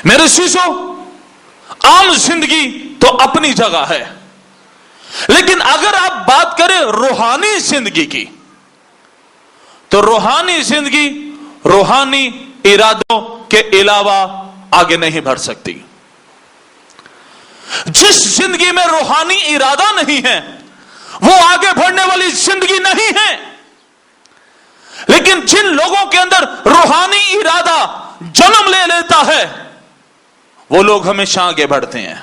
میرے عزیزو، عام زندگی تو اپنی جگہ ہے، لیکن اگر آپ بات کریں روحانی زندگی کی تو روحانی زندگی روحانی ارادوں کے علاوہ آگے نہیں بڑھ سکتی۔ جس زندگی میں روحانی ارادہ نہیں ہے وہ آگے بڑھنے والی زندگی نہیں ہے، لیکن جن لوگوں کے اندر روحانی ارادہ جنم لے لیتا ہے وہ لوگ ہمیشہ آگے بڑھتے ہیں۔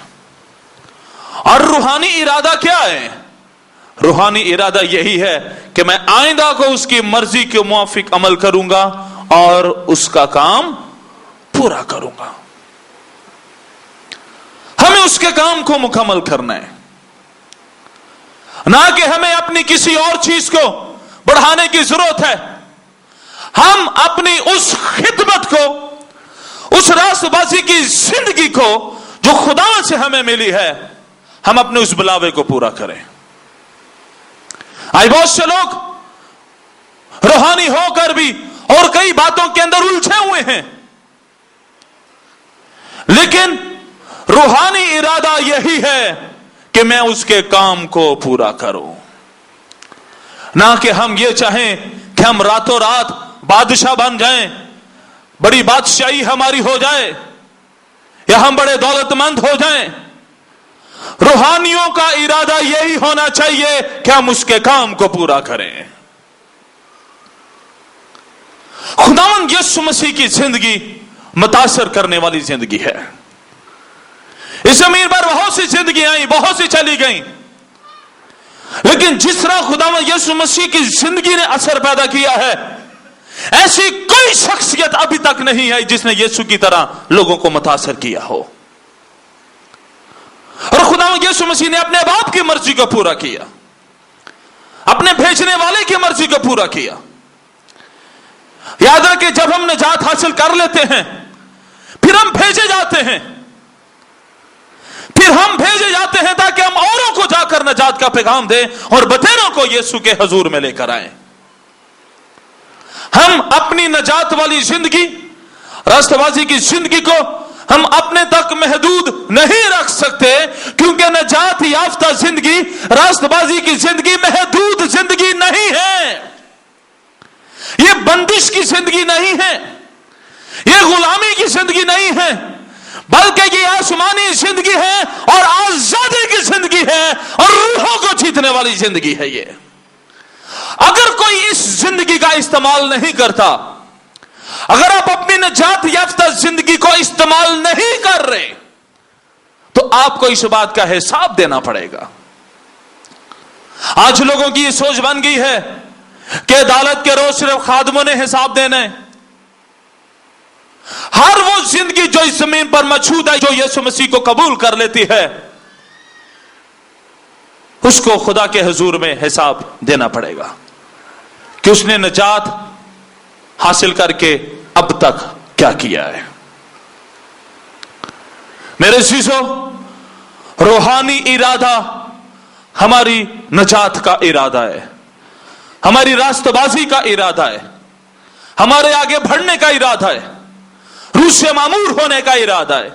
اور روحانی ارادہ کیا ہے؟ روحانی ارادہ یہی ہے کہ میں آئندہ کو اس کی مرضی کے موافق عمل کروں گا اور اس کا کام پورا کروں گا۔ ہمیں اس کے کام کو مکمل کرنا ہے، نہ کہ ہمیں اپنی کسی اور چیز کو بڑھانے کی ضرورت ہے۔ ہم اپنی اس خدمت کو، اس راست بازی کی زندگی کو جو خدا سے ہمیں ملی ہے، ہم اپنے اس بلاوے کو پورا کریں۔ آج بہت سے لوگ روحانی ہو کر بھی اور کئی باتوں کے اندر الجھے ہوئے ہیں، لیکن روحانی ارادہ یہی ہے کہ میں اس کے کام کو پورا کروں، نہ کہ ہم یہ چاہیں کہ ہم راتوں رات بادشاہ بن جائیں، بڑی بادشاہی ہماری ہو جائے، یا ہم بڑے دولت مند ہو جائیں۔ روحانیوں کا ارادہ یہی ہونا چاہیے کہ ہم اس کے کام کو پورا کریں۔ خداوند یسوع مسیح کی زندگی متاثر کرنے والی زندگی ہے۔ اس زمین پر بہت سی زندگیاں آئیں، بہت سی چلی گئیں، لیکن جس طرح خداوند یسوع مسیح کی زندگی نے اثر پیدا کیا ہے، ایسی کوئی شخصیت ابھی تک نہیں آئی جس نے یسوع کی طرح لوگوں کو متاثر کیا ہو۔ اور خداوند یسوع مسیح نے اپنے باپ کی مرضی کو پورا کیا، اپنے بھیجنے والے کی مرضی کو پورا کیا۔ یاد رکھیں، جب ہم نجات حاصل کر لیتے ہیں پھر ہم بھیجے جاتے ہیں، پھر ہم بھیجے جاتے ہیں تاکہ ہم اوروں کو جا کر نجات کا پیغام دیں اور بطیروں کو یسوع کے حضور میں لے کر آئیں۔ ہم اپنی نجات والی زندگی، راست بازی کی زندگی کو ہم اپنے تک محدود نہیں رکھ سکتے، کیونکہ نجات یافتہ زندگی، راست بازی کی زندگی محدود زندگی نہیں ہے، یہ بندش کی زندگی نہیں ہے، یہ غلامی کی زندگی نہیں ہے، بلکہ یہ آسمانی زندگی ہے اور آزادی کی زندگی ہے اور روحوں کو جیتنے والی زندگی ہے۔ یہ اگر کوئی اس زندگی کا استعمال نہیں کرتا، اگر آپ اپنی نجات یافتہ زندگی کو استعمال نہیں کر رہے، تو آپ کو اس بات کا حساب دینا پڑے گا۔ آج لوگوں کی یہ سوچ بن گئی ہے کہ عدالت کے روز صرف خادموں نے حساب دینا ہے۔ ہر وہ زندگی جو اس زمین پر مشہود ہے، جو یسوع مسیح کو قبول کر لیتی ہے، اس کو خدا کے حضور میں حساب دینا پڑے گا کہ اس نے نجات حاصل کر کے اب تک کیا کیا ہے۔ میرے عزیزو، روحانی ارادہ ہماری نجات کا ارادہ ہے، ہماری راست بازی کا ارادہ ہے، ہمارے آگے بڑھنے کا ارادہ ہے، روح سے معمور ہونے کا ارادہ ہے،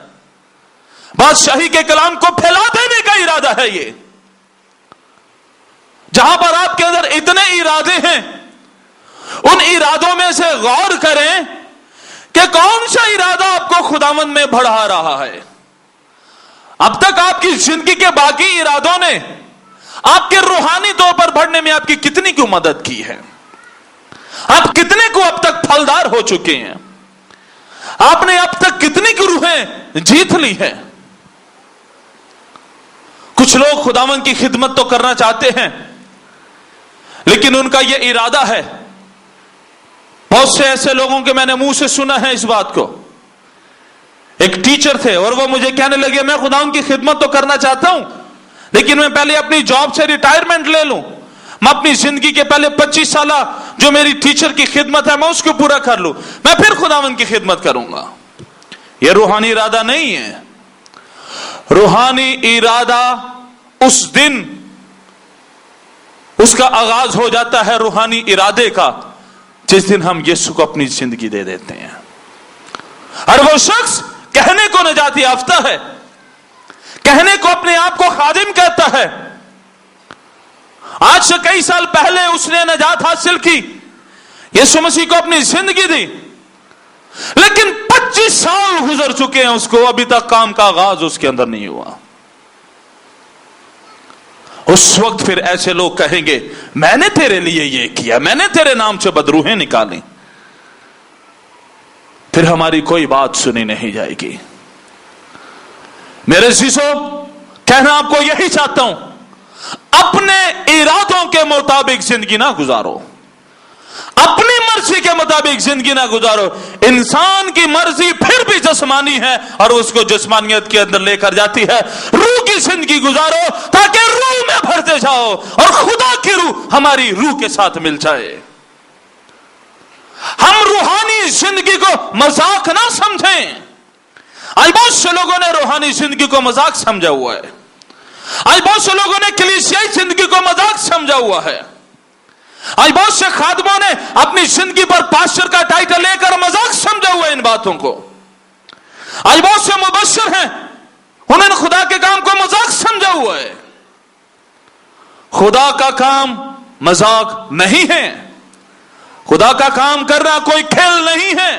بادشاہی کے کلام کو پھیلا دینے کا ارادہ ہے۔ یہ جہاں پر آپ کے اندر اتنے ارادے ہیں، ان ارادوں میں سے غور کریں کہ کون سا ارادہ آپ کو خداوند میں بڑھا رہا ہے۔ اب تک آپ کی زندگی کے باقی ارادوں نے آپ کے روحانی طور پر بڑھنے میں آپ کی کتنی کو مدد کی ہے؟ آپ کتنے کو اب تک پھلدار ہو چکے ہیں؟ آپ نے اب تک کتنی کی روحیں جیت لی ہیں؟ کچھ لوگ خداوند کی خدمت تو کرنا چاہتے ہیں، لیکن ان کا یہ ارادہ ہے۔ بہت سے ایسے لوگوں کے میں نے منہ سے سنا ہے اس بات کو۔ ایک ٹیچر تھے اور وہ مجھے کہنے لگے، میں خداوند کی خدمت تو کرنا چاہتا ہوں، لیکن میں پہلے اپنی جاب سے ریٹائرمنٹ لے لوں، میں اپنی زندگی کے پہلے 25 سالہ جو میری ٹیچر کی خدمت ہے میں اس کو پورا کر لوں، میں پھر خداوند کی خدمت کروں گا۔ یہ روحانی ارادہ نہیں ہے۔ روحانی ارادہ اس دن اس کا آغاز ہو جاتا ہے روحانی ارادے کا جس دن ہم یسوع کو اپنی زندگی دے دیتے ہیں۔ اور وہ شخص کہنے کو نجات یافتہ ہے، کہنے کو اپنے آپ کو خادم کہتا ہے، آج سے کئی سال پہلے اس نے نجات حاصل کی، یسوع مسیح کو اپنی زندگی دی، لیکن 25 سال گزر چکے ہیں، اس کو ابھی تک کام کا آغاز اس کے اندر نہیں ہوا۔ اس وقت پھر ایسے لوگ کہیں گے میں نے تیرے لیے یہ کیا، میں نے تیرے نام سے بدروہیں نکالی، پھر ہماری کوئی بات سنی نہیں جائے گی۔ میرے عزیزو، کہنا آپ کو یہی چاہتا ہوں، اپنے ارادوں کے مطابق زندگی نہ گزارو، اپنی مرضی کے مطابق زندگی نہ گزارو۔ انسان کی مرضی پھر بھی جسمانی ہے اور اس کو جسمانیت کے اندر لے کر جاتی ہے۔ روح کی زندگی گزارو تاکہ روح میں بھرتے جاؤ اور خدا کی روح ہماری روح کے ساتھ مل جائے۔ ہم روحانی زندگی کو مذاق نہ سمجھیں۔ آج بہت سے لوگوں نے روحانی زندگی کو مذاق سمجھا ہوا ہے، آج بہت سے لوگوں نے کلیسیائی زندگی کو مذاق سمجھا ہوا ہے، آج بہت سے خادموں نے اپنی زندگی پر پاسٹر کا ٹائٹل لے کر مذاق سمجھا ہوا ہے ان باتوں کو۔ آج بہت سے مبشر ہیں، انہوں نے خدا کے کام کو مذاق سمجھا ہوا ہے۔ خدا کا کام مذاق نہیں ہے، خدا کا کام کرنا کوئی کھیل نہیں ہے،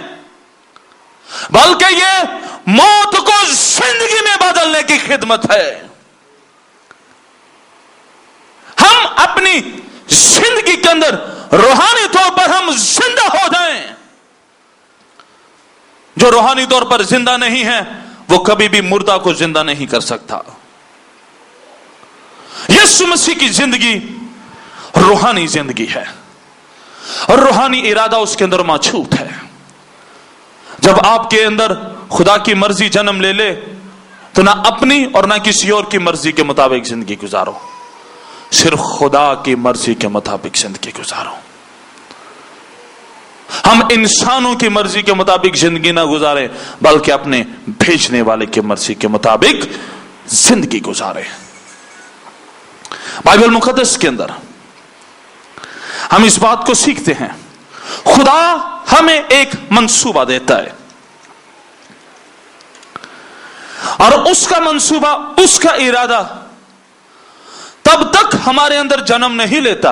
بلکہ یہ موت کو زندگی میں بدلنے کی خدمت ہے۔ ہم اپنی زندگی کے اندر روحانی طور پر ہم زندہ ہو جائیں۔ جو روحانی طور پر زندہ نہیں ہے وہ کبھی بھی مردہ کو زندہ نہیں کر سکتا۔ یسوع مسیح کی زندگی روحانی زندگی ہے اور روحانی ارادہ اس کے اندر موجود ہے۔ جب آپ کے اندر خدا کی مرضی جنم لے لے تو نہ اپنی اور نہ کسی اور کی مرضی کے مطابق زندگی گزارو، صرف خدا کی مرضی کے مطابق زندگی گزارو۔ ہم انسانوں کی مرضی کے مطابق زندگی نہ گزاریں بلکہ اپنے بھیجنے والے کی مرضی کے مطابق زندگی گزاریں۔ بائبل مقدس کے اندر ہم اس بات کو سیکھتے ہیں، خدا ہمیں ایک منصوبہ دیتا ہے اور اس کا منصوبہ، اس کا ارادہ تب تک ہمارے اندر جنم نہیں لیتا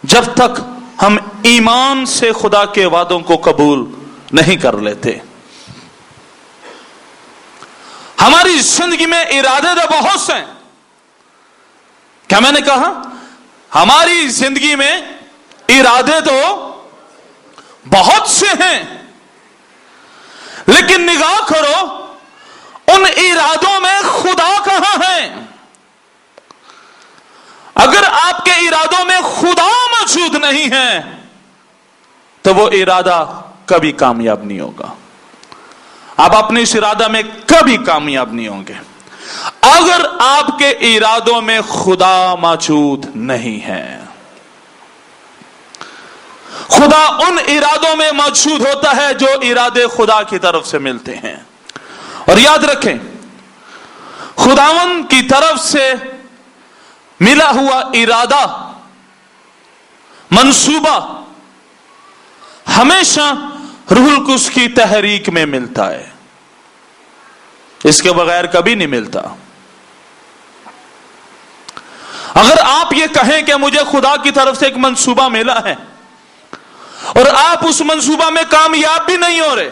جب تک ہم ایمان سے خدا کے وعدوں کو قبول نہیں کر لیتے۔ ہماری زندگی میں ارادے تو بہت سے ہیں، کیا میں نے کہا؟ ہماری زندگی میں ارادے تو بہت سے ہیں، لیکن نگاہ کرو ان ارادوں میں خدا کہاں ہے؟ اگر آپ کے ارادوں میں خدا موجود نہیں ہے تو وہ ارادہ کبھی کامیاب نہیں ہوگا، آپ اپنے اس ارادہ میں کبھی کامیاب نہیں ہوں گے۔ اگر آپ کے ارادوں میں خدا موجود نہیں ہے، خدا ان ارادوں میں موجود ہوتا ہے جو ارادے خدا کی طرف سے ملتے ہیں۔ اور یاد رکھیں، خداوند کی طرف سے ملا ہوا ارادہ، منصوبہ ہمیشہ روح القدس کی تحریک میں ملتا ہے، اس کے بغیر کبھی نہیں ملتا۔ اگر آپ یہ کہیں کہ مجھے خدا کی طرف سے ایک منصوبہ ملا ہے اور آپ اس منصوبہ میں کامیاب بھی نہیں ہو رہے،